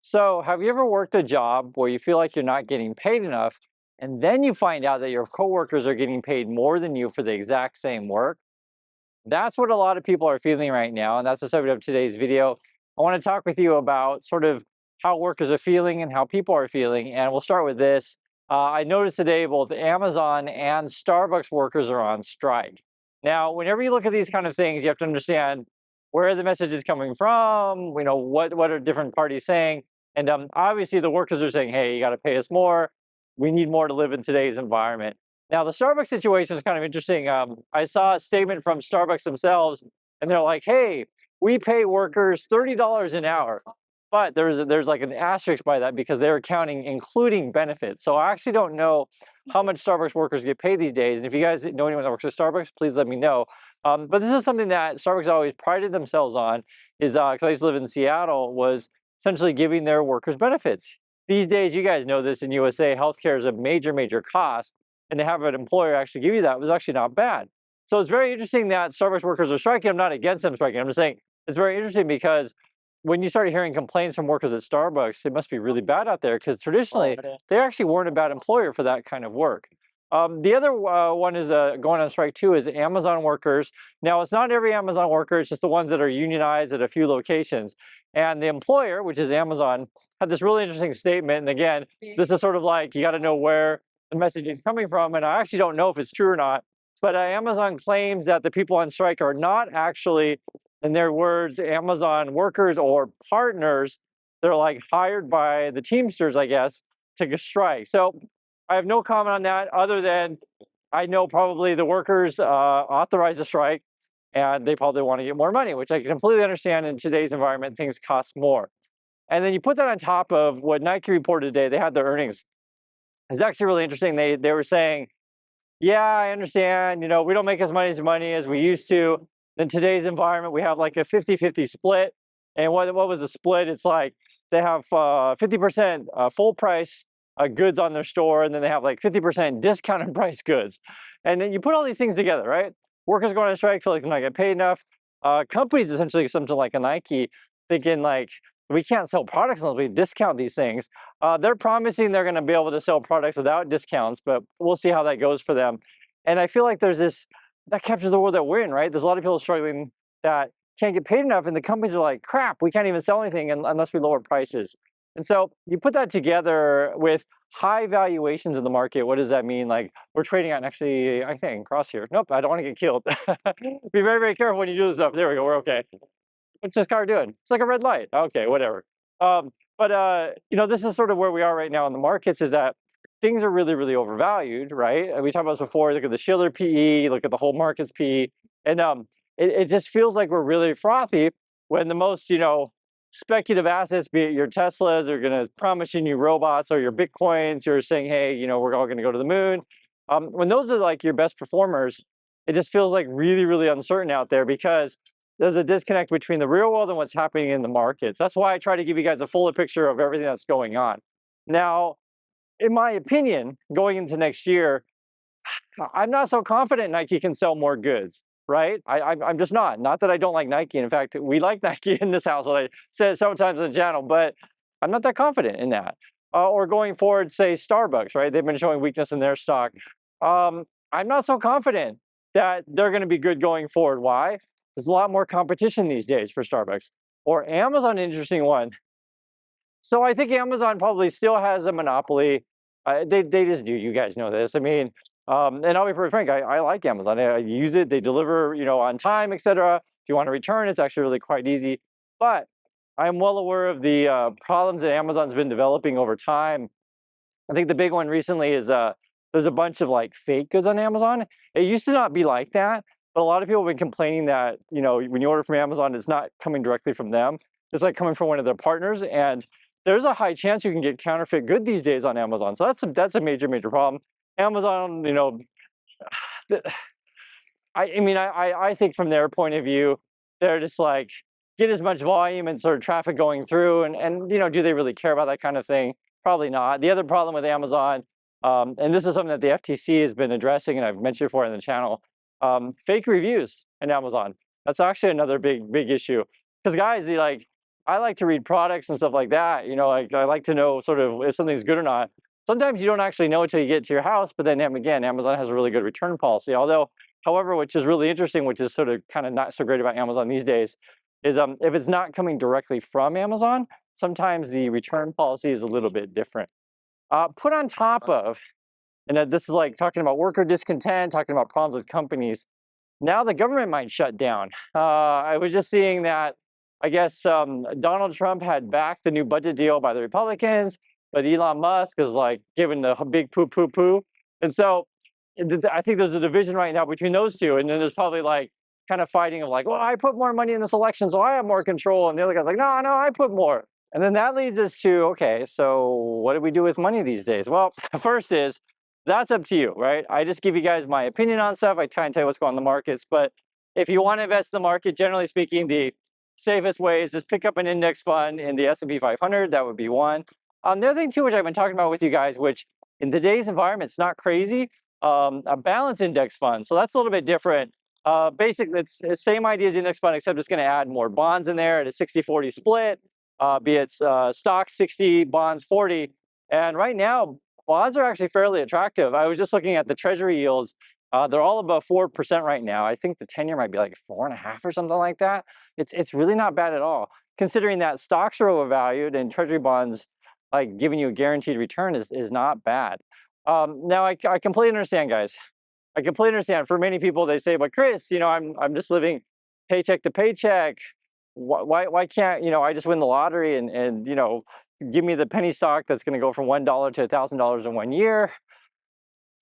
So, have you ever worked a job where you feel like you're not getting paid enough, and then you find out that your coworkers are getting paid more than you for the exact same work? That's what a lot of people are feeling right now, and that's the subject of today's video. I want to talk with you about sort of how workers are feeling and how people are feeling, and we'll start with this. I noticed today both Amazon and Starbucks workers are on strike. Now, whenever you look at these kind of things, you have to understand where the message is coming from. What are different parties saying, and obviously the workers are saying, "Hey, you got to pay us more. We need more to live in today's environment." Now, the Starbucks situation is kind of interesting. I saw a statement from Starbucks themselves, and they're like, "Hey, we pay workers $30 an hour." But there's like an asterisk by that because they're counting including benefits. So I actually don't know how much Starbucks workers get paid these days. And if you guys know anyone that works at Starbucks, please let me know. But this is something that Starbucks always prided themselves on, is because I used to live in Seattle, was essentially giving their workers benefits. These days, you guys know this in USA, healthcare is a major cost, and to have an employer actually give you that was actually not bad. So it's very interesting that Starbucks workers are striking. I'm not against them striking. I'm just saying it's very interesting because when you start hearing complaints from workers at Starbucks, it must be really bad out there because traditionally they actually weren't a bad employer for that kind of work. The other one is going on strike too is Amazon workers. Now, it's not every Amazon worker, it's just the ones that are unionized at a few locations. And the employer, which is Amazon, had this really interesting statement. And again, this is sort of like you got to know where the message is coming from. And I actually don't know if it's true or not. But Amazon claims that the people on strike are not actually, in their words, Amazon workers or partners. They're like hired by the Teamsters, I guess, to strike. So I have no comment on that other than I know probably the workers authorize a strike and they probably want to get more money, which I can completely understand. In today's environment, things cost more. And then you put that on top of what Nike reported today. They had their earnings. It's actually really interesting. They were saying, yeah, I understand. We don't make as money as we used to. In today's environment, we have like a 50-50 split. And what was the split? It's like they have 50% full price goods on their store, and then they have like 50% discounted price goods. And then you put all these things together, right? Workers going on strike, feel like they're not getting paid enough. Companies, essentially something like a Nike, thinking like, we can't sell products unless we discount these things. They're promising they're going to be able to sell products without discounts, but we'll see how that goes for them. And I feel like there's this, that captures the world that we're in, right? There's a lot of people struggling that can't get paid enough, and the companies are like, crap, we can't even sell anything unless we lower prices. And so you put that together with high valuations in the market. What does that mean? Like, we're trading at, actually, I think, cross here. Nope, I don't want to get killed. Be very careful when you do this stuff. There we go, we're okay. What's this car doing? It's like a red light. Okay, whatever. This is sort of where we are right now in the markets, is that things are really overvalued, right? And we talked about this before. Look at the Schiller PE, look at the whole market's PE. And it just feels like we're really frothy when the most, speculative assets, be it your Teslas, are going to promise you new robots, or your Bitcoins, you're saying, hey, we're all going to go to the moon. When those are like your best performers, it just feels like really uncertain out there because there's a disconnect between the real world and what's happening in the markets. That's why I try to give you guys a fuller picture of everything that's going on. Now, in my opinion, going into next year, I'm not so confident Nike can sell more goods, right? I'm just not. Not that I don't like Nike. In fact, we like Nike in this household. I said it several times on the channel, but I'm not that confident in that. Or going forward, say Starbucks, right? They've been showing weakness in their stock. I'm not so confident that they're going to be good going forward. Why? There's a lot more competition these days for Starbucks. Or Amazon, an interesting one. So I think Amazon probably still has a monopoly. They just do. You guys know this. I mean, and I'll be very frank. I like Amazon. I use it. They deliver, on time, etc. If you want to return, it's actually really quite easy. But I'm well aware of the problems that Amazon's been developing over time. I think the big one recently is there's a bunch of like fake goods on Amazon. It used to not be like that, but a lot of people have been complaining that, when you order from Amazon, it's not coming directly from them. It's like coming from one of their partners. And there's a high chance you can get counterfeit good these days on Amazon. So that's a major problem. Amazon, I think from their point of view, they're just like, get as much volume and sort of traffic going through. And do they really care about that kind of thing? Probably not. The other problem with Amazon, and this is something that the FTC has been addressing, and I've mentioned before in the channel, fake reviews in Amazon. That's actually another big issue. Because guys, I like to read products and stuff like that. Like I like to know sort of if something's good or not. Sometimes you don't actually know until you get to your house, but then again, Amazon has a really good return policy. Although, however, which is really interesting, which is sort of kind of not so great about Amazon these days, is if it's not coming directly from Amazon, sometimes the return policy is a little bit different. Put on top of, and this is like talking about worker discontent, talking about problems with companies. Now the government might shut down. I was just seeing that, I guess Donald Trump had backed the new budget deal by the Republicans, but Elon Musk is like giving the big poo poo poo. And so I think there's a division right now between those two. And then there's probably like kind of fighting of like, well, I put more money in this election, so I have more control. And the other guy's like, no, I put more. And then that leads us to, okay, so what do we do with money these days? Well, first is that's up to you, right? I just give you guys my opinion on stuff. I try and tell you what's going on in the markets. But if you want to invest in the market, generally speaking, the safest way is just pick up an index fund in the S&P 500. That would be one. The other thing too, which I've been talking about with you guys, which in today's environment, it's not crazy, a balance index fund. So that's a little bit different. Basically, it's the same idea as the index fund, except it's going to add more bonds in there at a 60-40 split, be it stocks 60, bonds 40. And right now, bonds are actually fairly attractive. I was just looking at the treasury yields. They're all above 4% right now. I think the 10-year might be like 4.5 or something like that. It's really not bad at all, considering that stocks are overvalued and treasury bonds, like giving you a guaranteed return, is not bad. Now I completely understand, guys. I completely understand. For many people, they say, "But Chris, I'm just living paycheck to paycheck. Why can't I just win the lottery and give me the penny stock that's going to go from $1 to $1,000 in 1 year?"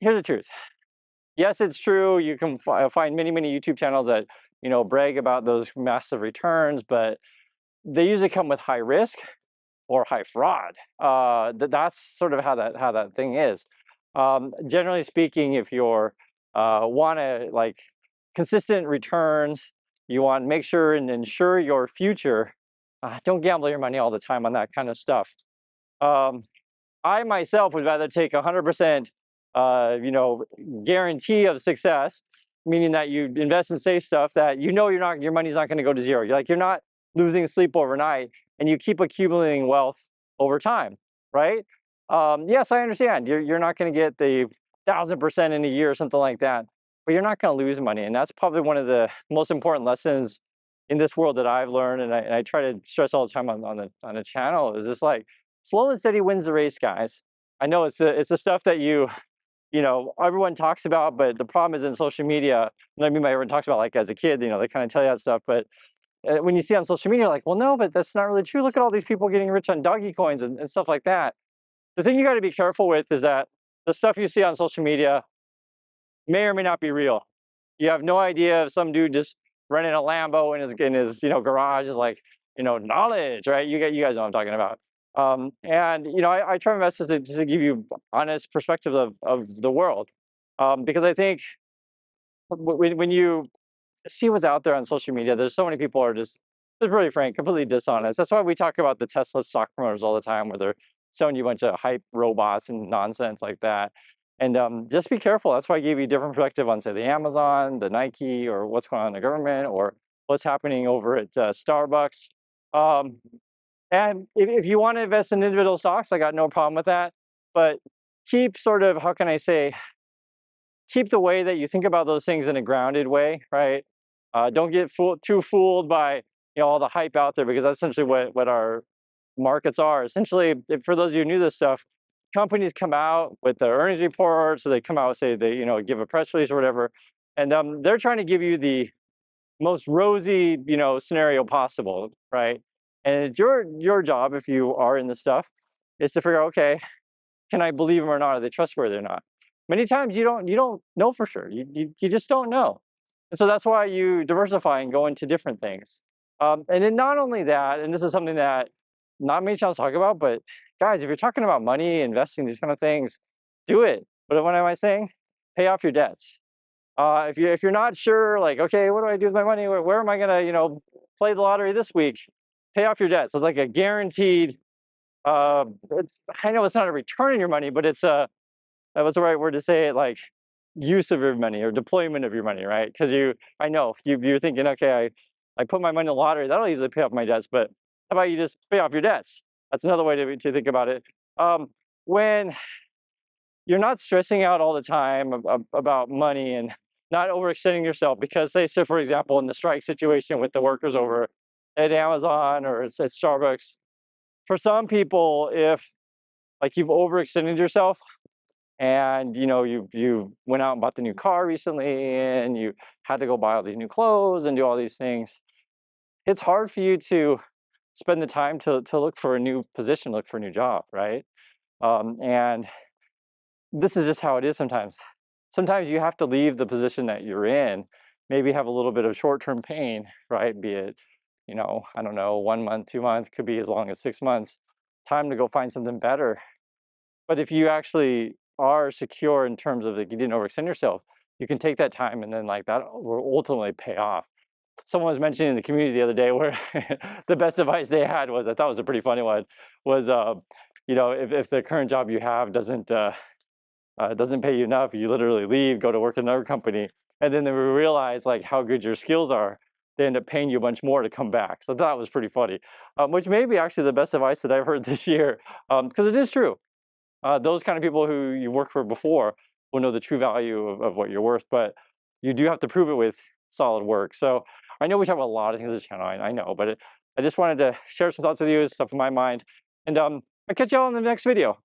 Here's the truth. Yes, it's true. You can find many YouTube channels that brag about those massive returns, but they usually come with high risk or high fraud. That's sort of how that thing is. Generally speaking, if you're want to like consistent returns, you want to make sure and ensure your future. Don't gamble your money all the time on that kind of stuff. I myself would rather take 100%, guarantee of success, meaning that you invest in safe stuff that your money's not going to go to zero. You're not losing sleep overnight, and you keep accumulating wealth over time, right? Yes, I understand. You're not going to get the 1,000% in a year or something like that, but you're not going to lose money, and that's probably one of the most important lessons in this world that I've learned, and I try to stress all the time on the channel, is just like slow and steady wins the race, guys. I know it's the stuff that everyone talks about, but the problem is in social media. And I mean by everyone talks about, like as a kid, they kind of tell you that stuff, but when you see on social media, like, well, no, but that's not really true. Look at all these people getting rich on doggy coins and stuff like that. The thing you got to be careful with is that the stuff you see on social media may or may not be real. You have no idea if some dude just running a Lambo in his garage is like knowledge, right? You guys know what I'm talking about. And I try my best to give you honest perspective of the world, because I think when you see what's out there on social media, there's so many people are just really frank, completely dishonest. That's why we talk about the Tesla stock promoters all the time, where they're selling you a bunch of hype robots and nonsense like that. And just be careful. That's why I gave you a different perspective on, say, the Amazon, the Nike, or what's going on in the government, or what's happening over at Starbucks. And if you want to invest in individual stocks, I got no problem with that. But keep sort of, how can I say, keep the way that you think about those things in a grounded way, right? Don't get too fooled by all the hype out there, because that's essentially what our markets are. Essentially, for those of you who knew this stuff, companies come out with their earnings reports, so they come out, say they give a press release or whatever, and they're trying to give you the most rosy scenario possible, right? And it's your job, if you are in this stuff, is to figure out, okay, can I believe them or not? Are they trustworthy or not? Many times you don't know for sure. You just don't know. And so that's why you diversify and go into different things. And then not only that, and this is something that not many channels talk about, but guys, if you're talking about money, investing, these kind of things, do it. But what am I saying? Pay off your debts. If you're not sure, like, okay, what do I do with my money? Where am I gonna play the lottery this week? Pay off your debts. It's like a guaranteed. I know it's not a return on your money, but it's what's the right word to say it? Like use of your money or deployment of your money, right? Because I know you're thinking, okay, I put my money in the lottery, that'll easily pay off my debts, but How about you just pay off your debts? That's another way to think about it. When you're not stressing out all the time about money and not overextending yourself, because say, so for example, in the strike situation with the workers over at Amazon or it's at Starbucks, for some people, if like you've overextended yourself and you went out and bought the new car recently and you had to go buy all these new clothes and do all these things, it's hard for you to spend the time to look for a new position, look for a new job, right? And this is just how it is sometimes. Sometimes you have to leave the position that you're in, maybe have a little bit of short-term pain, right? Be it, I don't know, 1 month, 2 months, could be as long as 6 months. Time to go find something better. But if you actually are secure in terms of like you didn't overextend yourself, you can take that time and then like that will ultimately pay off. Someone was mentioning in the community the other day where the best advice they had was, I thought was a pretty funny one, was if the current job you have doesn't pay you enough, you literally leave, go to work at another company, and then they realize like how good your skills are. They end up paying you a bunch more to come back. So that was pretty funny, which may be actually the best advice that I've heard this year, because it is true. Those kind of people who you've worked for before will know the true value of what you're worth, but you do have to prove it with solid work. So I know we talk about a lot of things on the channel. I know, but I just wanted to share some thoughts with you, stuff in my mind, and I'll catch you all in the next video.